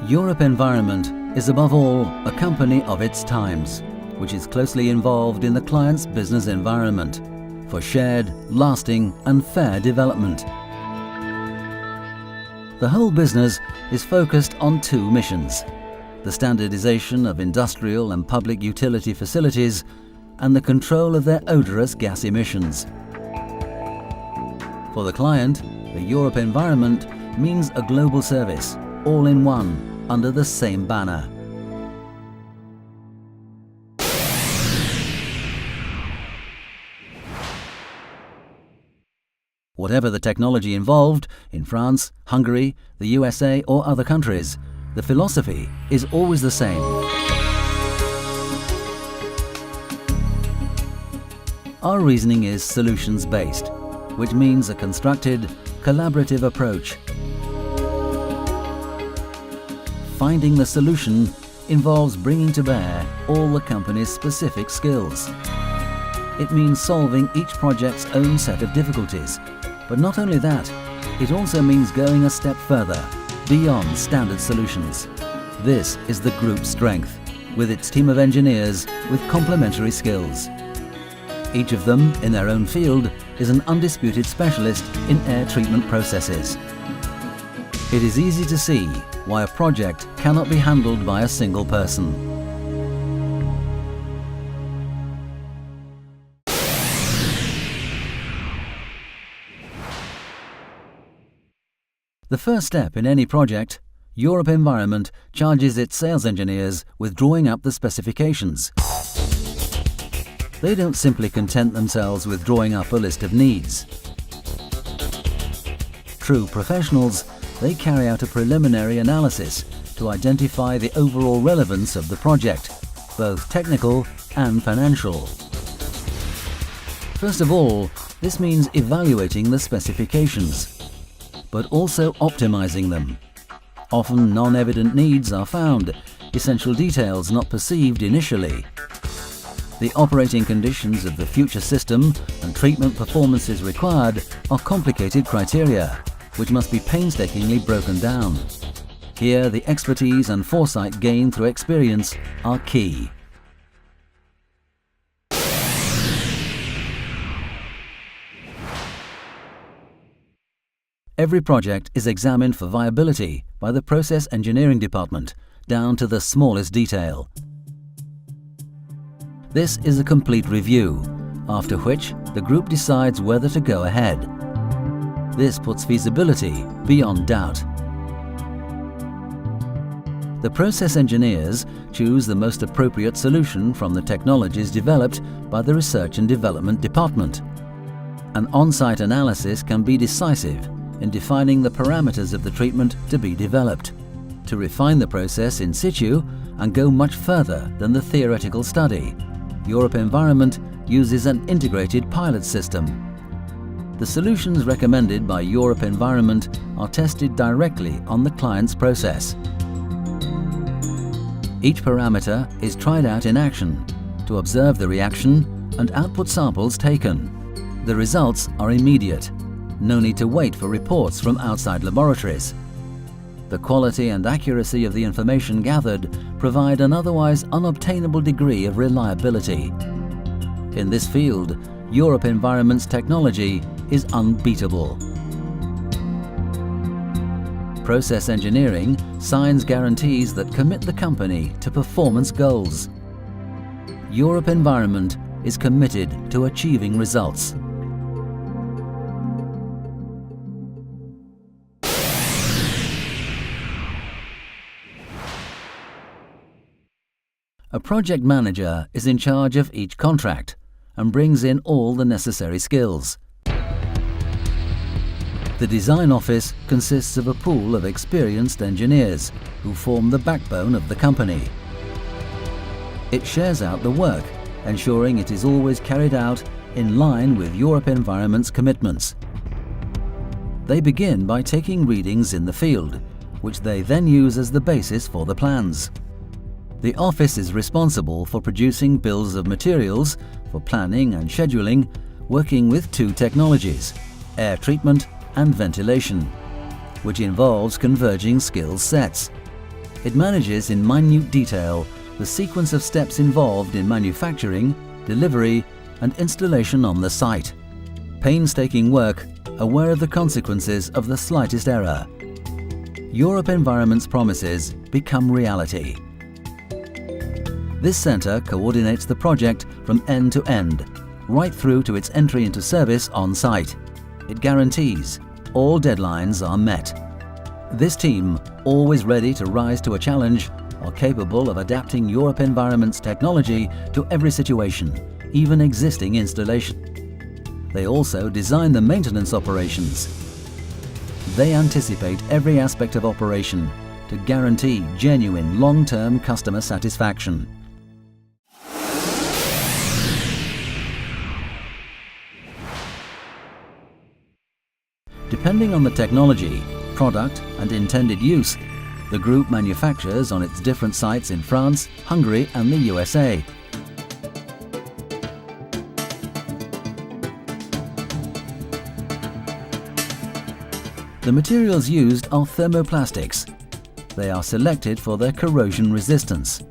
Environnement is above all a company of its times, which is closely involved in the client's business environment for shared, lasting and fair development. The whole business is focused on two missions: the standardization of industrial and public utility facilities and the control of their odorous gas emissions. For the client, the Environment means a global service, all in one, under the same banner. Whatever the technology involved, in France, Hungary, the USA or other countries, the philosophy is always the same. Our reasoning is solutions-based, which means a constructed, collaborative approach. Finding the solution involves bringing to bear all the company's specific skills. It means solving each project's own set of difficulties. But not only that, it also means going a step further, beyond standard solutions. This is the group's strength, with its team of engineers with complementary skills. Each of them, in their own field, is an undisputed specialist in air treatment processes. It is easy to see why a project cannot be handled by a single person. The first step in any project, Environment charges its sales engineers with drawing up the specifications. They don't simply content themselves with drawing up a list of needs. True professionals, they carry out a preliminary analysis to identify the overall relevance of the project, both technical and financial. First of all, this means evaluating the specifications, but also optimizing them. Often non-evident needs are found, essential details not perceived initially. The operating conditions of the future system and treatment performances required are complicated criteria, which must be painstakingly broken down. Here, the expertise and foresight gained through experience are key. Every project is examined for viability by the Process Engineering Department, down to the smallest detail. This is a complete review, after which the group decides whether to go ahead. This puts feasibility beyond doubt. The process engineers choose the most appropriate solution from the technologies developed by the Research and Development Department. An on-site analysis can be decisive in defining the parameters of the treatment to be developed, to refine the process in situ and go much further than the theoretical study. Environment uses an integrated pilot system. The solutions recommended by Environment are tested directly on the client's process. Each parameter is tried out in action to observe the reaction and output samples taken. The results are immediate. No need to wait for reports from outside laboratories. The quality and accuracy of the information gathered provide an otherwise unobtainable degree of reliability. In this field, Environment's technology is unbeatable. Process engineering signs guarantees that commit the company to performance goals. Environment is committed to achieving results. A project manager is in charge of each contract and brings in all the necessary skills. The design office consists of a pool of experienced engineers who form the backbone of the company. It shares out the work, ensuring it is always carried out in line with Environment's commitments. They begin by taking readings in the field, which they then use as the basis for the plans. The office is responsible for producing bills of materials for planning and scheduling, working with two technologies, air treatment and ventilation, which involves converging skills sets. It manages in minute detail the sequence of steps involved in manufacturing, delivery and installation on the site. Painstaking work, aware of the consequences of the slightest error. EUROP-Environment's promises become reality. This centre coordinates the project from end to end, right through to its entry into service on site. It guarantees all deadlines are met. This team, always ready to rise to a challenge, are capable of adapting EUROP-Environment's technology to every situation, even existing installation. They also design the maintenance operations. They anticipate every aspect of operation to guarantee genuine long-term customer satisfaction. Depending on the technology, product and intended use, the group manufactures on its different sites in France, Hungary and the USA. The materials used are thermoplastics. They are selected for their corrosion resistance.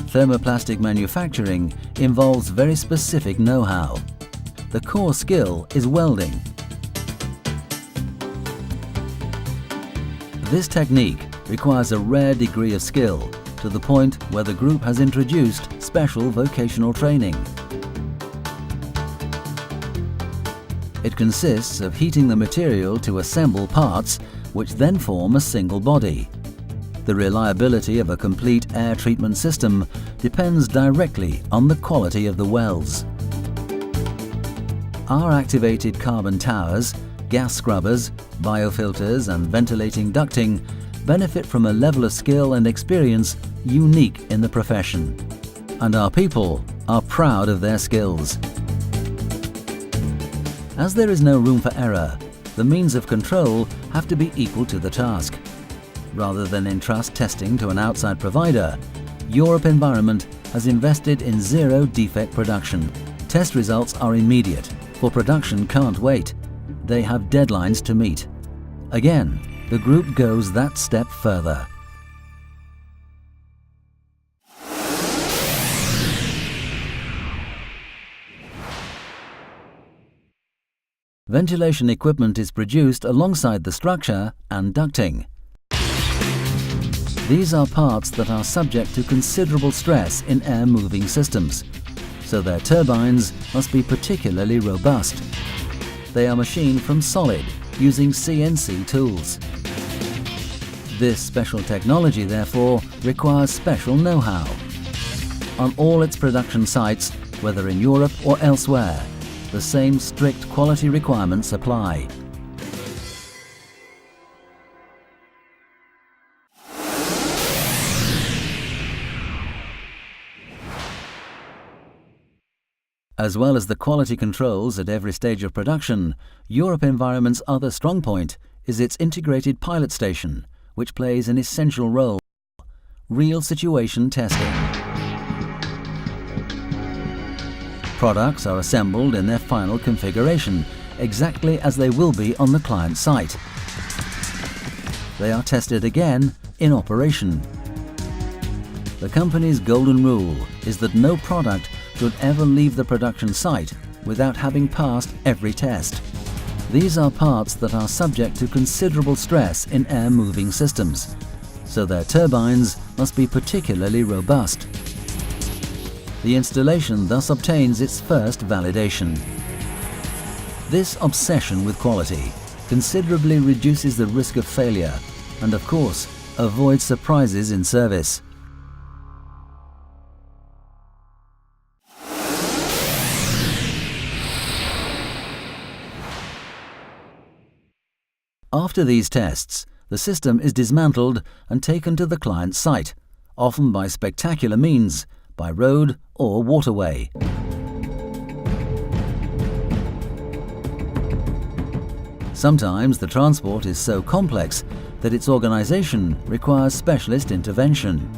Thermoplastic manufacturing involves very specific know-how. The core skill is welding. This technique requires a rare degree of skill, to the point where the group has introduced special vocational training. It consists of heating the material to assemble parts, which then form a single body. The reliability of a complete air treatment system depends directly on the quality of the welds. Our activated carbon towers, gas scrubbers, biofilters and ventilating ducting benefit from a level of skill and experience unique in the profession. And our people are proud of their skills. As there is no room for error, the means of control have to be equal to the task. Rather than entrust testing to an outside provider, EUROP-Environment has invested in zero defect production. Test results are immediate, for production can't wait. They have deadlines to meet. Again, the group goes that step further. Ventilation equipment is produced alongside the structure and ducting. These are parts that are subject to considerable stress in air-moving systems, so their turbines must be particularly robust. They are machined from solid using CNC tools. This special technology, therefore, requires special know-how. On all its production sites, whether in Europe or elsewhere, the same strict quality requirements apply. As well as the quality controls at every stage of production, EUROP-Environment's other strong point is its integrated pilot station, which plays an essential role: real situation testing. Products are assembled in their final configuration, exactly as they will be on the client site. They are tested again in operation. The company's golden rule is that no product should ever leave the production site without having passed every test. These are parts that are subject to considerable stress in air-moving systems, so their turbines must be particularly robust. The installation thus obtains its first validation. This obsession with quality considerably reduces the risk of failure and, of course, avoids surprises in service. After these tests, the system is dismantled and taken to the client's site, often by spectacular means, by road or waterway. Sometimes the transport is so complex that its organization requires specialist intervention.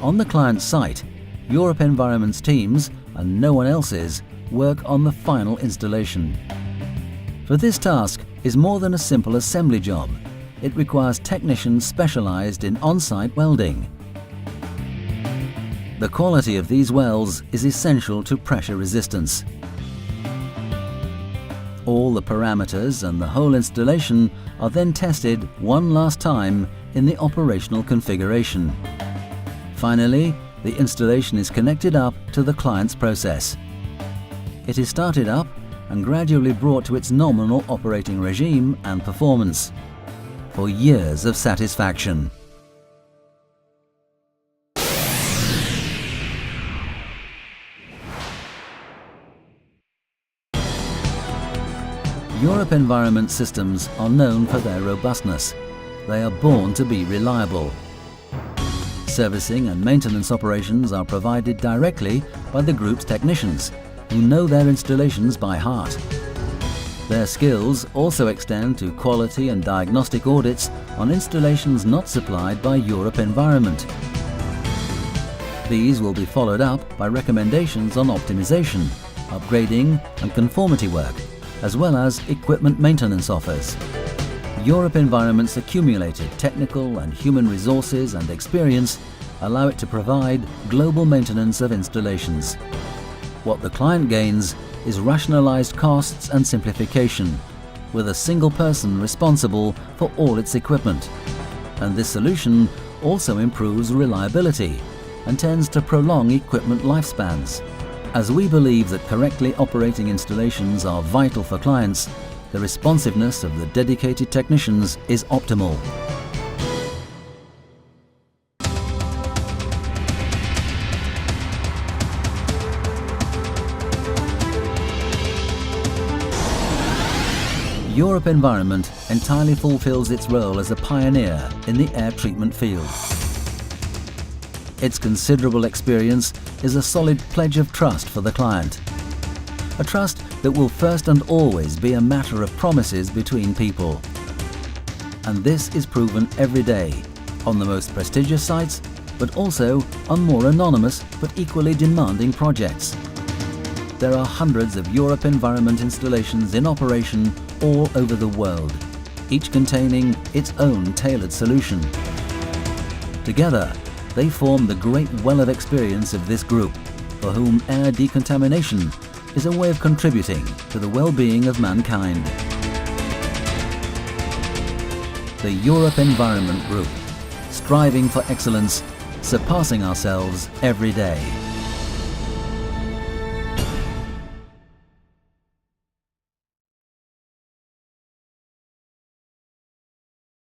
On the client's site, EUROP-Environment's teams, and no one else's, work on the final installation. For this task is more than a simple assembly job. It requires technicians specialized in on-site welding. The quality of these welds is essential to pressure resistance. All the parameters and the whole installation are then tested one last time in the operational configuration. Finally, the installation is connected up to the client's process. It is started up and gradually brought to its nominal operating regime and performance, for years of satisfaction. EUROP-Environment systems are known for their robustness. They are born to be reliable. Servicing and maintenance operations are provided directly by the group's technicians, who know their installations by heart. Their skills also extend to quality and diagnostic audits on installations not supplied by EUROP-Environment. These will be followed up by recommendations on optimization, upgrading and conformity work, as well as equipment maintenance offers. EUROP-Environment's accumulated technical and human resources and experience allow it to provide global maintenance of installations. What the client gains is rationalized costs and simplification, with a single person responsible for all its equipment. And this solution also improves reliability and tends to prolong equipment lifespans. As we believe that correctly operating installations are vital for clients, the responsiveness of the dedicated technicians is optimal. EUROP-Environment entirely fulfills its role as a pioneer in the air treatment field. Its considerable experience is a solid pledge of trust for the client. A trust that will first and always be a matter of promises between people. And this is proven every day, on the most prestigious sites, but also on more anonymous but equally demanding projects. There are hundreds of EUROP-Environment installations in operation all over the world, each containing its own tailored solution. Together, they form the great well of experience of this group, for whom air decontamination is a way of contributing to the well-being of mankind. The EUROP-Environment Group, striving for excellence, surpassing ourselves every day.